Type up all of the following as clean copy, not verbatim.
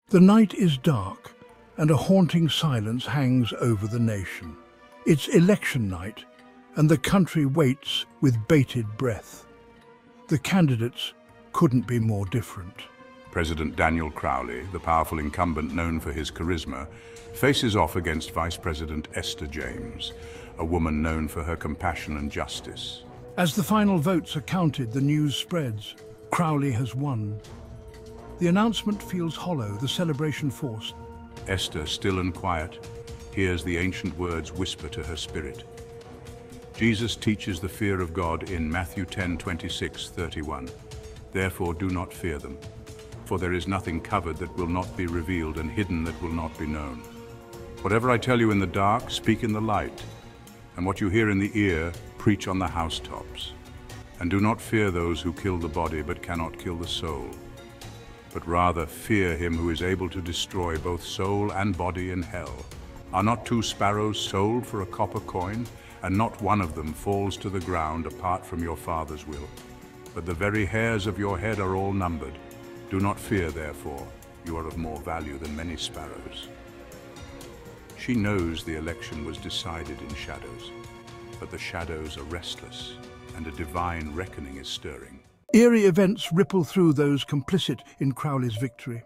The night is dark, and a haunting silence hangs over the nation. It's election night, and the country waits with bated breath. The candidates couldn't be more different. President Daniel Crowley, the powerful incumbent known for his charisma, faces off against Vice President Esther James, a woman known for her compassion and justice. As the final votes are counted, the news spreads. Crowley has won. The announcement feels hollow, the celebration forced. Esther, still and quiet, hears the ancient words whisper to her spirit. Jesus teaches the fear of God in Matthew 10:26-31. Therefore do not fear them, for there is nothing covered that will not be revealed, and hidden that will not be known. Whatever I tell you in the dark, speak in the light, and what you hear in the ear, preach on the housetops. And do not fear those who kill the body but cannot kill the soul, but rather fear him who is able to destroy both soul and body in hell. Are not 2 sparrows sold for a copper coin, and not one of them falls to the ground apart from your Father's will? But the very hairs of your head are all numbered. Do not fear, therefore, you are of more value than many sparrows. She knows the election was decided in shadows, but the shadows are restless, and a divine reckoning is stirring. Eerie events ripple through those complicit in Crowley's victory.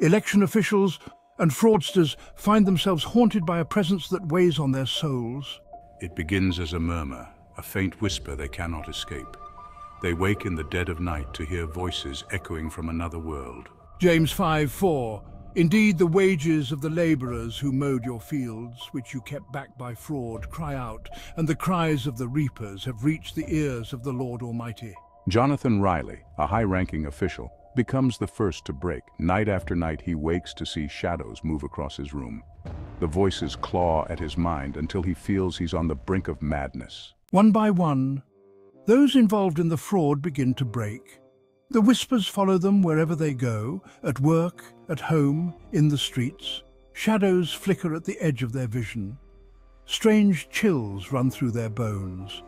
Election officials and fraudsters find themselves haunted by a presence that weighs on their souls. It begins as a murmur, a faint whisper they cannot escape. They wake in the dead of night to hear voices echoing from another world. James 5:4. Indeed, the wages of the laborers who mowed your fields, which you kept back by fraud, cry out, and the cries of the reapers have reached the ears of the Lord Almighty. Jonathan Riley, a high-ranking official, becomes the first to break. Night after night, he wakes to see shadows move across his room. The voices claw at his mind until he feels he's on the brink of madness. One by one, those involved in the fraud begin to break. The whispers follow them wherever they go, at work, at home, in the streets. Shadows flicker at the edge of their vision. Strange chills run through their bones.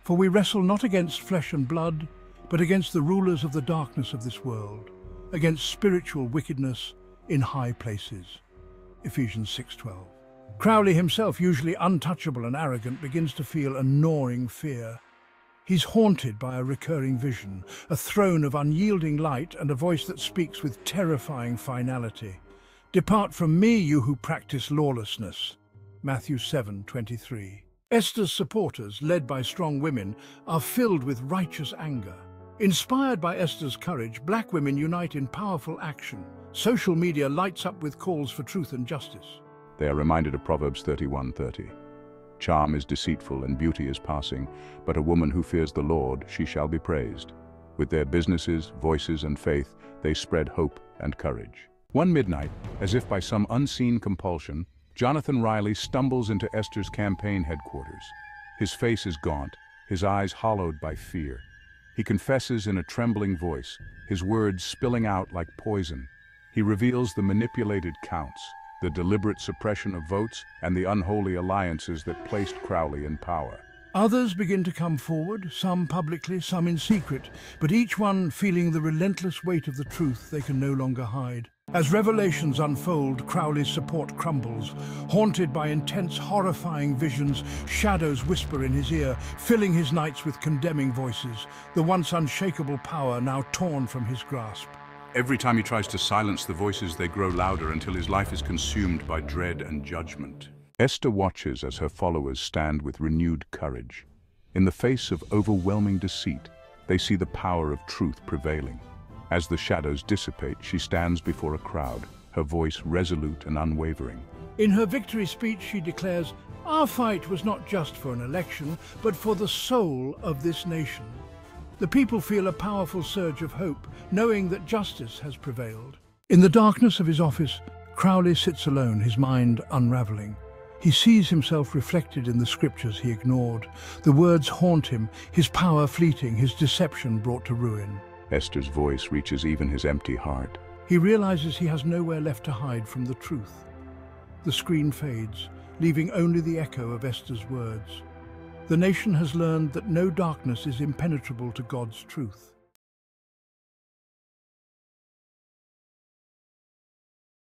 For we wrestle not against flesh and blood, but against the rulers of the darkness of this world, against spiritual wickedness in high places. Ephesians 6:12. Crowley himself, usually untouchable and arrogant, begins to feel a gnawing fear. He's haunted by a recurring vision, a throne of unyielding light and a voice that speaks with terrifying finality. Depart from me, you who practice lawlessness. Matthew 7:23. Esther's supporters, led by strong women, are filled with righteous anger. Inspired by Esther's courage, black women unite in powerful action. Social media lights up with calls for truth and justice. They are reminded of Proverbs 31:30. Charm is deceitful and beauty is passing, but a woman who fears the Lord, she shall be praised. With their businesses, voices, and faith, they spread hope and courage. One midnight, as if by some unseen compulsion, Jonathan Riley stumbles into Esther's campaign headquarters. His face is gaunt, his eyes hollowed by fear. He confesses in a trembling voice, his words spilling out like poison. He reveals the manipulated counts, the deliberate suppression of votes, and the unholy alliances that placed Crowley in power. Others begin to come forward, some publicly, some in secret, but each one feeling the relentless weight of the truth they can no longer hide. As revelations unfold, Crowley's support crumbles. Haunted by intense, horrifying visions, shadows whisper in his ear, filling his nights with condemning voices, the once unshakable power now torn from his grasp. Every time he tries to silence the voices, they grow louder until his life is consumed by dread and judgment. Esther watches as her followers stand with renewed courage. In the face of overwhelming deceit, they see the power of truth prevailing. As the shadows dissipate, she stands before a crowd, her voice resolute and unwavering. In her victory speech, she declares, "Our fight was not just for an election, but for the soul of this nation." The people feel a powerful surge of hope, knowing that justice has prevailed. In the darkness of his office, Crowley sits alone, his mind unraveling. He sees himself reflected in the scriptures he ignored. The words haunt him, his power fleeting, his deception brought to ruin. Esther's voice reaches even his empty heart. He realizes he has nowhere left to hide from the truth. The screen fades, leaving only the echo of Esther's words. The nation has learned that no darkness is impenetrable to God's truth.